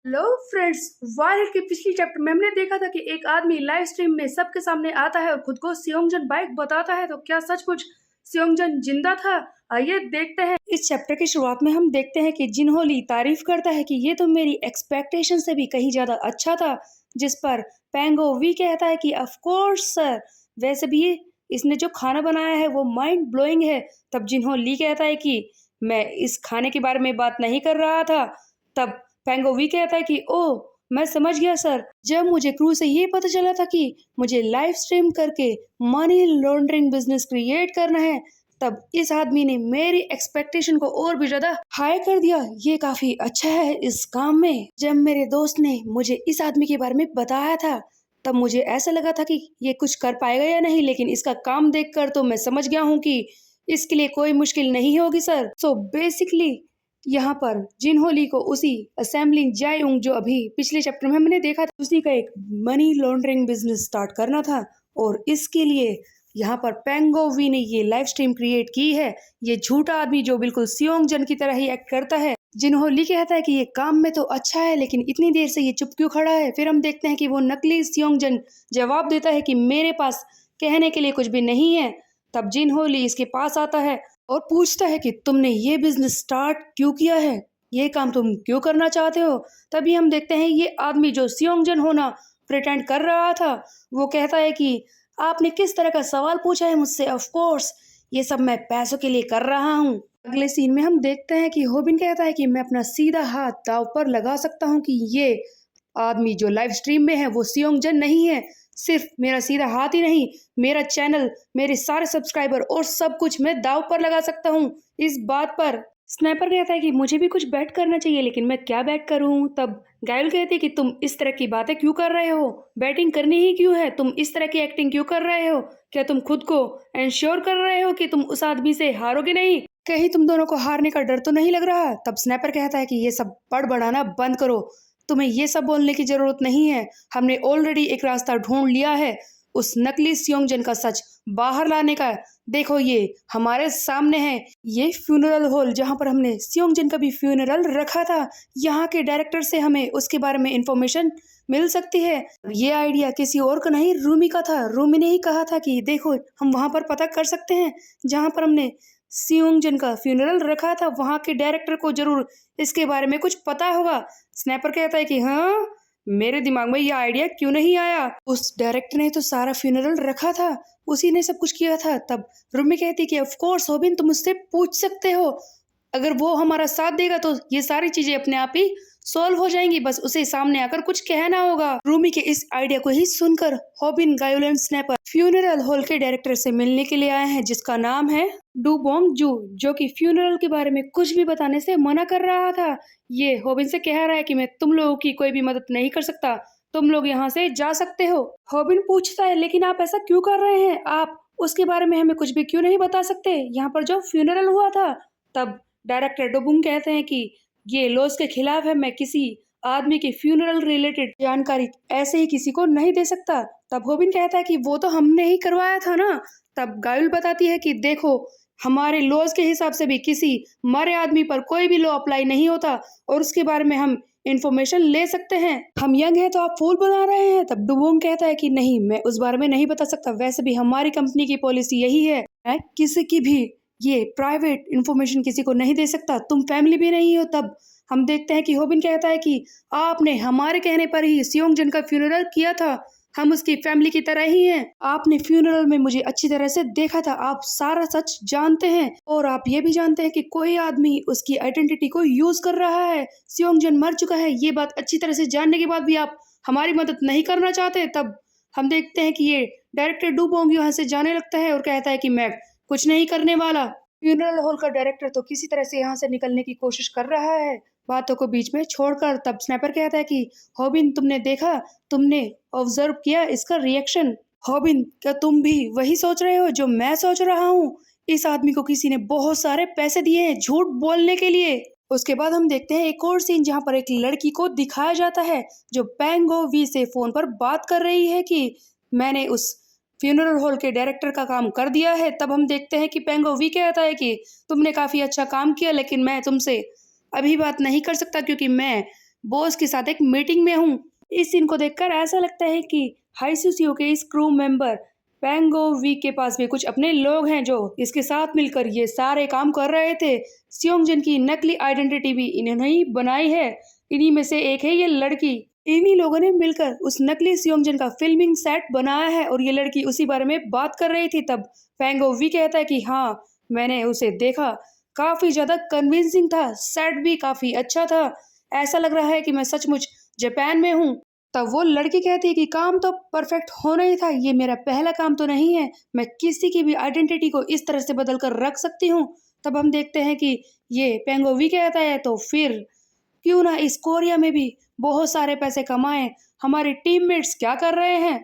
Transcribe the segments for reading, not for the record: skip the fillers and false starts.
Hello friends. Viral के पिछली chapter में हमने देखा था कि एक आदमी लाइव स्ट्रीम में सबके सामने आता है और खुद को सियोंगजन बाइक बताता है। तो क्या सचमुच सियोंगजन जिंदा था? आइए देखते हैं। इस चैप्टर की शुरुआत में हम देखते हैं कि जिनहोली तारीफ करता है कि ये तो मेरी एक्सपेक्टेशन से भी कहीं ज्यादा अच्छा था, जिस पर पैंगो वी कहता है कि ऑफ कोर्स सर, वैसे भी इसने जो खाना बनाया है वो माइंड ब्लोइंग है। तब जिनहोली कहता है कि मैं इस खाने के बारे में बात नहीं कर रहा था। तब पेंगोवी कहता है कि ओह, मैं समझ गया सर। जब मुझे क्रू से ये पता चला था कि मुझे लाइव स्ट्रीम करके मनी लॉन्ड्रिंग बिजनेस क्रिएट करना है, तब इस आदमी ने मेरी एक्सपेक्टेशन को और भी ज्यादा हाई कर दिया। ये काफी अच्छा है इस काम में। जब मेरे दोस्त ने मुझे इस आदमी के बारे में बताया था, तब मुझे ऐसा लगा था कि ये कुछ कर पाएगा या नहीं, लेकिन इसका काम देखकर तो मैं समझ गया हूँ कि इसके लिए कोई मुश्किल नहीं होगी सर। सो बेसिकली यहाँ पर जिनहोली को उसी असेंबलिंग जायोंग, जो अभी पिछले चैप्टर में हमने देखा था, उसी का एक मनी लॉन्ड्रिंग बिजनेस स्टार्ट करना था। और इसके लिए यहाँ पर पेंगोवी ने ये लाइव स्ट्रीम क्रिएट की है। ये झूठा आदमी जो बिल्कुल सियोंगजन की तरह ही एक्ट करता है। जिनहोली कहता है कि ये काम में तो अच्छा है, लेकिन इतनी देर से ये चुप क्यों खड़ा है। फिर हम देखते हैं कि वो नकली सियोंगजन जवाब देता है कि मेरे पास कहने के लिए कुछ भी नहीं है। तब जिनहोली इसके पास आता है और पूछता है कि तुमने ये बिजनेस स्टार्ट क्यों किया है, ये काम तुम क्यों करना चाहते हो। तभी हम देखते हैं ये आदमी जो सियोंगजन होना प्रिटेंड कर रहा था, वो कहता है कि आपने किस तरह का सवाल पूछा है मुझसे, ऑफ कोर्स ये सब मैं पैसों के लिए कर रहा हूँ। अगले सीन में हम देखते हैं कि होबिन कहता है कि मैं अपना सीधा हाथ दांव पर लगा सकता हूँ कि ये आदमी जो लाइव स्ट्रीम में है वो सियोंगजन नहीं है। सिर्फ मेरा सीधा हाथ ही नहीं, मेरा चैनल, मेरे सारे सब्सक्राइबर और सब कुछ मैं दांव पर लगा सकता हूँ इस बात पर। स्नाइपर कहता है कि मुझे भी कुछ बैट करना चाहिए, लेकिन मैं क्या बैट करूं। तब गायल कहती है कि तुम इस तरह की बातें क्यों कर रहे हो, बैटिंग करनी ही क्यों है, तुम इस तरह की एक्टिंग क्यों कर रहे हो, क्या तुम खुद को एंश्योर कर रहे हो कि तुम उस आदमी से हारोगे नहीं, कहीं तुम दोनों को हारने का डर तो नहीं लग रहा। तब स्नाइपर कहता है कि ये सब बड़बड़ाना बंद करो, तुम्हें ये सब बोलने की जरूरत नहीं है। हमने ऑलरेडी एक रास्ता ढूंढ लिया है उस नकली सियोंगजन का सच बाहर लाने का। देखो ये हमारे सामने है, ये फ्यूनरल हॉल जहाँ पर हमने सियोंगजन का भी फ्यूनरल रखा था। यहाँ के डायरेक्टर से हमें उसके बारे में इंफॉर्मेशन मिल सकती है। ये आइडिया किसी और का नहीं, रूमी का था। रूमी ने ही कहा था कि देखो हम वहाँ पर पता कर सकते हैं जहाँ पर हमने सियोंगजन का फ्यूनरल रखा था, वहाँ के डायरेक्टर को जरूर इसके बारे में कुछ पता होगा। स्नैपर कहता है कि हाँ, मेरे दिमाग में ये आइडिया क्यों नहीं आया, उस डायरेक्टर ने तो सारा फ्यूनरल रखा था, उसी ने सब कुछ किया था। तब रूमी कहती कि ऑफ कोर्स होबिन, तुम उससे पूछ सकते हो, अगर वो हमारा साथ देगा तो ये सारी चीजें अपने आप ही सॉल्व हो जाएंगी, बस उसे सामने आकर कुछ कहना होगा। रूमी के इस आइडिया को ही सुनकर होबिन, गायोल एंड स्नैपर फ्यूनरल हॉल के डायरेक्टर से मिलने के लिए आए हैं, जिसका नाम है डू बोंग जू, जो कि फ्यूनरल के बारे में कुछ भी बताने से मना कर रहा था। ये होबिन से कह रहा है कि मैं तुम लोगों की कोई भी मदद नहीं कर सकता, तुम लोग यहाँ से जा सकते हो। होबिन पूछता है लेकिन आप ऐसा क्यों कर रहे हैं, आप उसके बारे में हमें कुछ भी क्यों नहीं बता सकते, यहाँ पर जो फ्यूनरल हुआ था। तब डायरेक्टर डोबुंग कहते हैं कि ये लॉज के खिलाफ है, मैं किसी आदमी के फ्यूनरल रिलेटेड जानकारी ऐसे ही किसी को नहीं दे सकता। तब होबिन कहता है कि वो तो हमने ही करवाया था ना। तब गायुल बताती है कि देखो हमारे लॉज के हिसाब से भी किसी मरे आदमी पर कोई भी लॉ अप्लाई नहीं होता, और उसके बारे में हम इंफॉर्मेशन ले सकते हैं। हम यंग हैं तो आप फूल बना रहे हैं। तब डुबोंग कहता है कि नहीं, मैं उस बारे में नहीं बता सकता, वैसे भी हमारी कंपनी की पॉलिसी यही है, मैं किसी की भी ये प्राइवेट इंफॉर्मेशन किसी को नहीं दे सकता, तुम फैमिली भी नहीं हो। तब हम देखते हैं कि होबिन कहता है कि आपने हमारे कहने पर ही सियोंगजन का फ्यूनरल किया था, हम उसकी फैमिली की तरह ही हैं। आपने फ्यूनरल में मुझे अच्छी तरह से देखा था, आप सारा सच जानते हैं, और आप ये भी जानते हैं कि कोई आदमी उसकी आइडेंटिटी को यूज कर रहा है। सियोंगजन मर चुका है, ये बात अच्छी तरह से जानने के बाद भी आप हमारी मदद नहीं करना चाहते। तब हम देखते हैं कि ये डायरेक्टर डू बोंग यहाँ से जाने लगता है और कहता है कि मैं कुछ नहीं करने वाला। फ्यूनरल हॉल का डायरेक्टर तो किसी तरह से यहाँ से निकलने की कोशिश कर रहा है, बातों को बीच में छोड़कर। तब स्नैपर कहता है कि हॉबिन, तुमने देखा, तुमने ऑब्जर्व किया इसका रिएक्शन। हॉबिन, क्या तुम भी वही सोच रहे हो जो मैं सोच रहा हूँ, इस आदमी को किसी ने बहुत सारे पैसे दिए हैं झूठ बोलने के लिए। उसके बाद हम देखते हैं एक और सीन जहाँ पर एक लड़की को दिखाया जाता है जो पैंगो वी से फोन पर बात कर रही है कि मैंने उस फ्यूनरल हॉल के डायरेक्टर का काम कर दिया है। तब हम देखते हैं कि पेंगो वी कहता है कि तुमने काफी अच्छा काम किया, लेकिन मैं तुमसे अभी बात नहीं कर सकता क्योंकि मैं बॉस के साथ एक मीटिंग में हूँ। इस सीन को देखकर ऐसा लगता है कि हाइसुसियो के इस क्रू मेंबर पैंगो वी के पास भी कुछ अपने लोग हैं जो इसके साथ मिलकर ये सारे काम कर रहे थे। सियोंगजन की नकली आइडेंटिटी भी इन्होंने ही बनाई है। इन्हीं में से एक है ये लड़की। इन्हीं लोगों ने मिलकर उस नकली सियोंगजन का फिल्मिंग सेट बनाया है और ये लड़की उसी बारे में बात कर रही थी। तब पैंगो वी कहता है कि हाँ, मैंने उसे देखा, काफी ज्यादा कन्विंसिंग था, सेट भी काफी अच्छा था, ऐसा लग रहा है कि मैं सचमुच जापान में हूँ। तब वो लड़की कहती है कि काम तो परफेक्ट होना ही था, ये मेरा पहला काम तो नहीं है, मैं किसी की भी आइडेंटिटी को इस तरह से बदल कर रख सकती हूँ। तब हम देखते हैं कि ये पेंगो वी कहता है तो फिर क्यों ना इस कोरिया में भी बहुत सारे पैसे कमाएं। हमारे टीममेट्स क्या कर रहे हैं?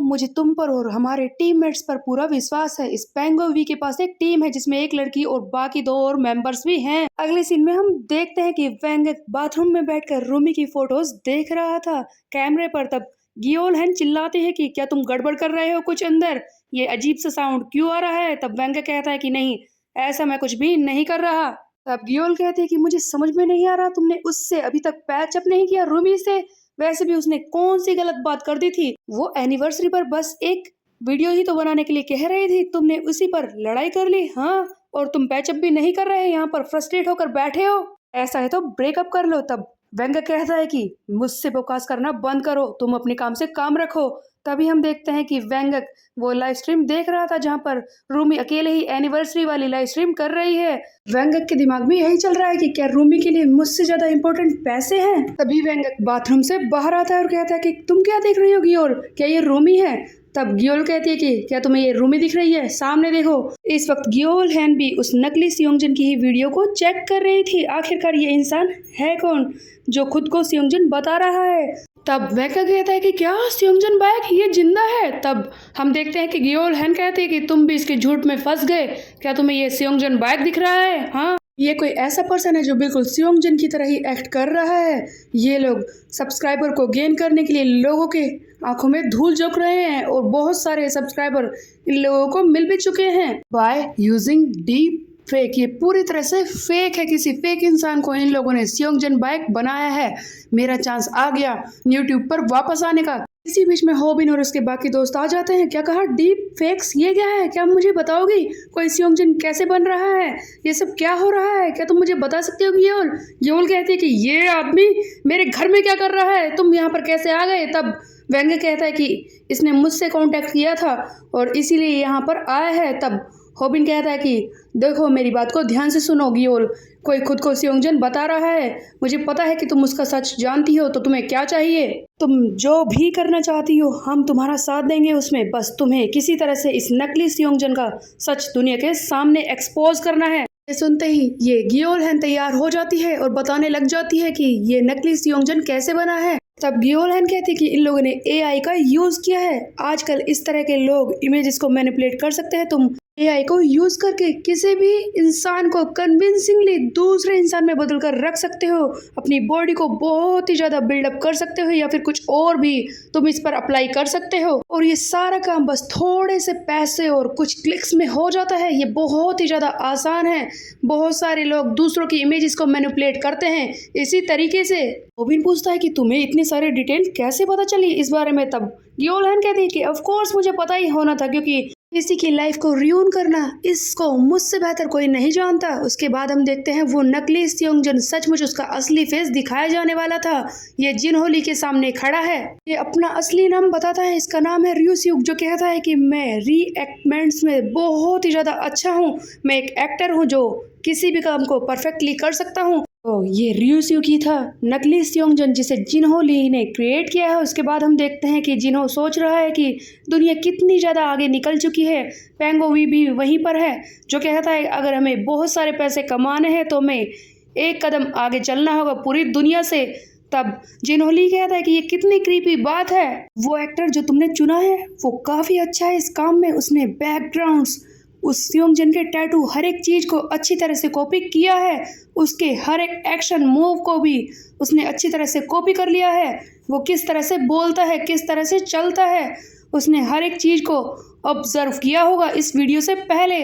मुझे तुम पर और हमारे टीममेट्स पर पूरा विश्वास है। इस पेंगो वी के पास एक टीम है जिसमें एक लड़की और बाकी 2 और मेंबर्स भी हैं। अगले सीन में हम देखते हैं कि वेंग बाथरूम में बैठकर रूमी की फोटोज देख रहा था कैमरे पर। तब गियोल हैन चिल्लाती है कि क्या तुम गड़बड़ कर रहे हो कुछ अंदर? ये अजीब सा साउंड क्यों आ रहा है? तब वेंग कहता है कि नहीं, ऐसा मैं कुछ भी नहीं कर रहा। तब गियोल कहती है कि मुझे समझ में नहीं आ रहा, तुमने उससे अभी तक पैचअप नहीं किया रूमी से? वैसे भी उसने कौन सी गलत बात कर दी थी? वो एनिवर्सरी पर बस एक वीडियो ही तो बनाने के लिए कह रही थी, तुमने उसी पर लड़ाई कर ली। हाँ, और तुम पैचअप भी नहीं कर रहे, यहाँ पर फ्रस्ट्रेट होकर बैठे हो। ऐसा है तो ब्रेकअप कर लो। तब वेंग कहता है कि मुझसे बकवास करना बंद करो, तुम अपने काम से काम रखो। तभी हम देखते हैं कि वेंग वो लाइव स्ट्रीम देख रहा था जहाँ पर रूमी अकेले ही एनिवर्सरी वाली लाइव स्ट्रीम कर रही है। वेंग के दिमाग में यही चल रहा है कि क्या रूमी के लिए मुझसे ज्यादा इंपॉर्टेंट पैसे हैं? तभी वेंग बाथरूम से बाहर आता है और कहता है कि तुम क्या देख रही हो गियोल, क्या ये रूमी है? तब गियोल कहती है कि क्या तुम्हें ये रूमी दिख रही है? सामने देखो। इस वक्त गियोल हैन भी उस नकली सियोंगजन की ही वीडियो को चेक कर रही थी। आखिरकार ये इंसान है कौन जो खुद को सियोंगजन बता रहा है? तब वेका कहता है कि क्या सियोंगजन बाइक ये जिंदा है? तब हम देखते हैं कि गियोल हैन कहती है कि तुम भी इसके झूठ में फंस गए, क्या तुम्हें ये सियोंगजन बाइक दिख रहा है? हाँ, ये कोई ऐसा पर्सन है जो बिल्कुल सियोंगजन की तरह ही एक्ट कर रहा है। ये लोग सब्सक्राइबर को गेन करने के लिए लोगों के आंखों में धूल झोंक रहे हैं और बहुत सारे सब्सक्राइबर इन लोगों को मिल भी चुके हैं बाय यूजिंग डीप फेक। ये पूरी तरह से फेक है, किसी फेक इंसान को इन लोगों ने सियोंगजन बाइक बनाया है। मेरा चांस आ गया यूट्यूब पर वापस आने का। इसी बीच में होबिन और उसके बाकी दोस्त आ जाते हैं। क्या कहा? Deep fakes? ये क्या है? क्या मुझे बताओगी कोई सियोंगजन कैसे बन रहा है? ये सब क्या हो रहा है? क्या तुम मुझे बता सकते हो गियोल? गियोल कहती है कि ये आदमी मेरे घर में क्या कर रहा है, तुम यहाँ पर कैसे आ गए? तब वेंग कहता है कि इसने मुझसे कांटेक्ट किया था और इसीलिए यहाँ पर आया है। तब होबिन कहता है कि देखो, मेरी बात को ध्यान से सुनो गियोल, कोई खुद को सियोंगजन बता रहा है, मुझे पता है कि तुम उसका सच जानती हो, तो तुम्हें क्या चाहिए? तुम जो भी करना चाहती हो हम तुम्हारा साथ देंगे उसमें, बस तुम्हें किसी तरह से इस नकली सियोंगजन का सच दुनिया के सामने एक्सपोज करना है। सुनते ही ये गियोल हैन तैयार हो जाती है और बताने लग जाती है कि ये नकली सियोंगजन कैसे बना है। तब गियोल हैन कहती है कि इन लोगों ने एआई का यूज किया है। आजकल इस तरह के लोग इमेजेस को मैनिपुलेट कर सकते हैं। तुम एआई को यूज करके किसी भी इंसान को कन्विंसिंगली दूसरे इंसान में बदल कर रख सकते हो, अपनी बॉडी को बहुत ही ज्यादा बिल्डअप कर सकते हो या फिर कुछ और भी तुम इस पर अप्लाई कर सकते हो और ये सारा काम बस थोड़े से पैसे और कुछ क्लिक्स में हो जाता है। ये बहुत ही ज्यादा आसान है। बहुत सारे लोग दूसरों की इमेजेस को मैनिपुलेट करते हैं इसी तरीके से। ओबिन पूछता है कि तुम्हें इतनी सारी डिटेल कैसे पता चली इस बारे में? तब गियोल हैन कहती है कि ऑफ कोर्स मुझे पता ही होना था, क्योंकि किसी की लाइफ को रियून करना इसको मुझसे बेहतर कोई नहीं जानता। उसके बाद हम देखते हैं वो नकली सियोंगजन सचमुच उसका असली फेस दिखाया जाने वाला था। ये जिनहोली के सामने खड़ा है। ये अपना असली नाम बताता है, इसका नाम है रियोस्यूक, जो कहता है कि मैं रीएक्टमेंट्स में बहुत ही ज्यादा अच्छा हूँ, मैं एक एक्टर हूँ जो किसी भी काम को परफेक्टली कर सकता हूँ। तो ये रियोस्यूक ही था नकली सियोंगजन जिसे जिनहो ली ने क्रिएट किया है। उसके बाद हम देखते हैं कि जिनहो सोच रहा है कि दुनिया कितनी ज़्यादा आगे निकल चुकी है। पैंगो वी भी वहीं पर है जो कहता है अगर हमें बहुत सारे पैसे कमाने हैं तो हमें एक कदम आगे चलना होगा पूरी दुनिया से। तब जिनहो ली कहता है कि ये कितनी क्रीपी बात है, वो एक्टर जो तुमने चुना है वो काफ़ी अच्छा है इस काम में। उसने बैकग्राउंड्स, उस सियोंगजन के टैटू, हर एक चीज़ को अच्छी तरह से कॉपी किया है। उसके हर एक एक्शन मूव को भी उसने अच्छी तरह से कॉपी कर लिया है। वो किस तरह से बोलता है, किस तरह से चलता है, उसने हर एक चीज़ को ऑब्जर्व किया होगा इस वीडियो से पहले।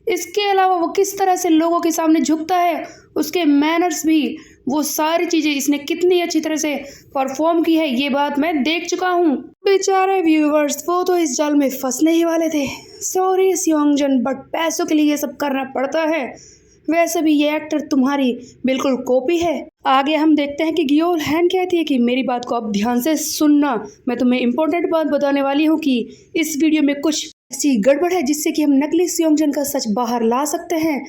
इसके अलावा वो किस तरह से लोगों के सामने झुकता है, उसके मैनर्स भी वो सारी चीज़ें इसने कितनी अच्छी तरह से परफॉर्म की है ये बात मैं देख चुका हूँ। बेचारे व्यूवर्स, वो तो इस जाल में फंसने ही वाले थे। सॉरी सियोंगजन, बट पैसों के लिए ये सब करना पड़ता है। वैसे भी ये एक्टर तुम्हारी बिल्कुल कॉपी है। आगे हम देखते हैं कि गियोल हैन कहती है कि मेरी बात को अब ध्यान से सुनना। मैं तुम्हें इम्पोर्टेंट बात बताने वाली हूँ कि इस वीडियो में कुछ ऐसी गड़बड़ है जिससे कि हम नकली सियोंगजन का सच बाहर ला सकते हैं।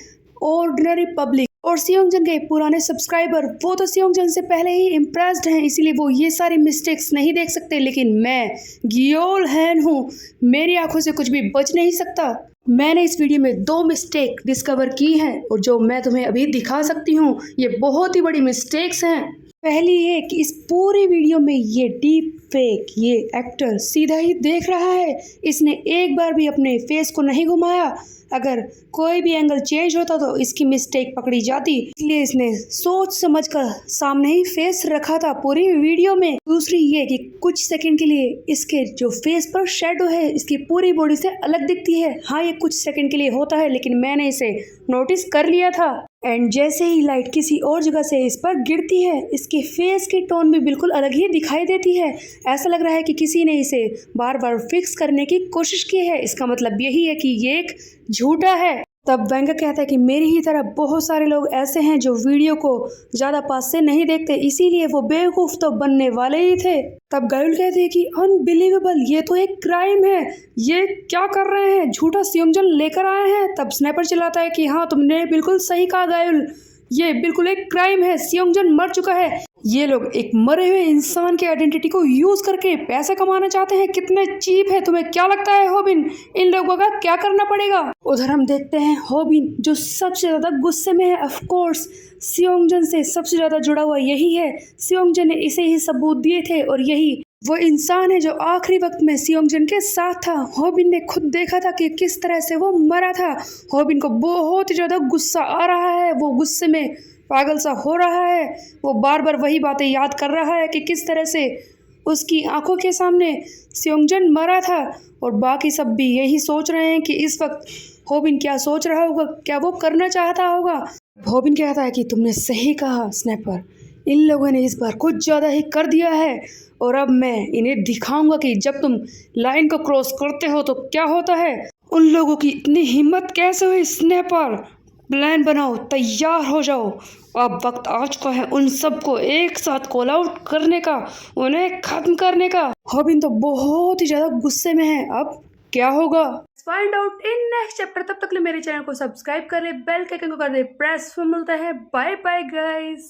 ऑर्डिनरी पब्लिक और सियोंगजन के पुराने सब्सक्राइबर वो तो सियोंगजन से पहले ही इम्प्रेस्ड हैं, इसीलिए वो ये सारी मिस्टेक्स नहीं देख सकते। लेकिन मैं गियोल हैन हूँ, मेरी आंखों से कुछ भी बच नहीं सकता। मैंने इस वीडियो में 2 मिस्टेक डिस्कवर की हैं और जो मैं तुम्हें अभी दिखा सकती हूँ। ये बहुत ही बड़ी मिस्टेक्स हैं। पहली ये कि इस पूरी वीडियो में ये डीप फेक ये एक्टर सीधा ही देख रहा है। इसने एक बार भी अपने फेस को नहीं घुमाया। अगर कोई भी एंगल चेंज होता तो इसकी मिस्टेक पकड़ी जाती, इसलिए इसने सोच समझकर सामने ही फेस रखा था पूरी वीडियो में। दूसरी ये कि कुछ सेकंड के लिए इसके जो फेस पर शेडो है इसकी पूरी बॉडी से अलग दिखती है। हाँ, ये कुछ सेकंड के लिए होता है, लेकिन मैंने इसे नोटिस कर लिया था। एंड जैसे ही लाइट किसी और जगह से इस पर गिरती है, इसके फेस की टोन भी बिल्कुल अलग ही दिखाई देती है। ऐसा लग रहा है कि किसी ने इसे बार बार फिक्स करने की कोशिश की है। इसका मतलब यही है कि ये एक झूठा है। तब वेंगा कहता है कि मेरी ही तरह बहुत सारे लोग ऐसे हैं जो वीडियो को ज़्यादा पास से नहीं देखते, इसीलिए वो बेवकूफ़ तो बनने वाले ही थे। तब गायुल कहते हैं कि अनबिलीवेबल, ये तो एक क्राइम है, ये क्या कर रहे हैं, झूठा सियोंगजन लेकर आए हैं। तब स्नैपर चिल्लाता है कि हाँ, तुमने बिल्कुल सही कहा गायुल, ये बिल्कुल एक क्राइम है, सियोंगजन मर चुका है। ये लोग एक मरे हुए इंसान के आइडेंटिटी को यूज करके पैसा कमाना चाहते हैं। कितने चीप है, तुम्हें क्या लगता है होबिन, इन लोगों का क्या करना पड़ेगा। उधर हम देखते हैं होबिन जो सबसे ज्यादा गुस्से में है। ऑफ कोर्स सियोंगजन से सबसे ज्यादा जुड़ा हुआ यही है। सियोंगजन ने इसे ही सबूत दिए थे और यही वो इंसान है जो आखिरी वक्त में सियोंगजन के साथ था। होबिन ने खुद देखा था कि किस तरह से वो मरा था। होबिन को बहुत ही ज्यादा गुस्सा आ रहा है, वो गुस्से में पागल सा हो रहा है। वो बार बार वही बातें याद कर रहा है कि किस तरह से उसकी आंखों के सामने सियोंगजन मरा था। और बाकी सब भी यही सोच रहे हैं कि इस वक्त होबिन क्या सोच रहा होगा, क्या वो करना चाहता होगा। होबिन कहता है कि तुमने सही कहा स्नैपर, इन लोगों ने इस बार कुछ ज़्यादा ही कर दिया है और अब मैं इन्हें दिखाऊंगा कि जब तुम लाइन को क्रॉस करते हो तो क्या होता है। उन लोगों की इतनी हिम्मत कैसे हुई। स्नैपर, प्लान बनाओ, तैयार हो जाओ, अब वक्त आ चुका है उन सबको एक साथ कॉल आउट करने का, उन्हें खत्म करने का। होबिन तो बहुत ही ज़्यादा गुस्से में है, अब क्या होगा find out in next chapter. तब तक के लिए मेरे चैनल को सब्सक्राइब कर ले, बेल के आइकन को कर दे प्रेस। मिलता है, बाय बाय गाइस।